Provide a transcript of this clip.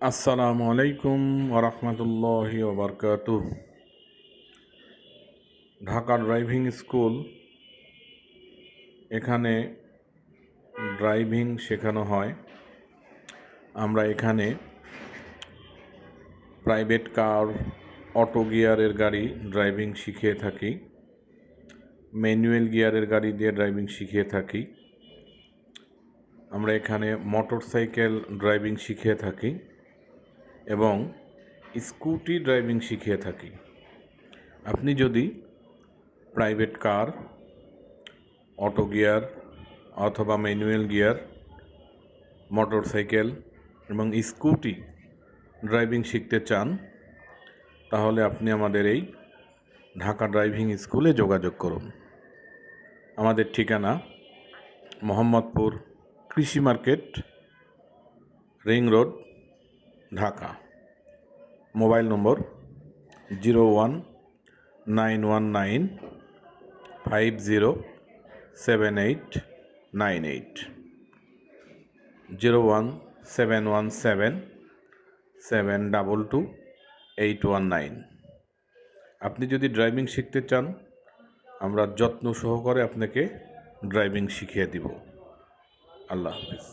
আসসালামু আলাইকুম ওরহমতুল্লাহি ওবরকাতুহ। ঢাকা ড্রাইভিং স্কুল, এখানে ড্রাইভিং শেখানো হয়। আমরা এখানে প্রাইভেট কার, অটো গিয়ারের গাড়ি ড্রাইভিং শিখিয়ে থাকি, ম্যানুয়াল গিয়ারের গাড়ি দিয়ে ড্রাইভিং শিখিয়ে থাকি। আমরা এখানে মোটর সাইকেল ড্রাইভিং শিখিয়ে থাকি এবং স্কুটি ড্রাইভিং শিখিয়ে থাকি। আপনি যদি প্রাইভেট কার, অটো গিয়ার অথবা ম্যানুয়াল গিয়ার, মোটর সাইকেল এবং স্কুটি ড্রাইভিং শিখতে চান, তাহলে আপনি আমাদের এই ঢাকা ড্রাইভিং স্কুলে যোগাযোগ করুন। আমাদের ঠিকানা মোহাম্মদপুর কৃষি market, ring road, Dhaka. Mobile নম্বর 0191950789 01717722819। আপনি যদি ড্রাইভিং শিখতে চান, আমরা যত্ন সহকারে আপনাকে ড্রাইভিং শিখিয়ে দিব। আল্লাহ হাফিজ।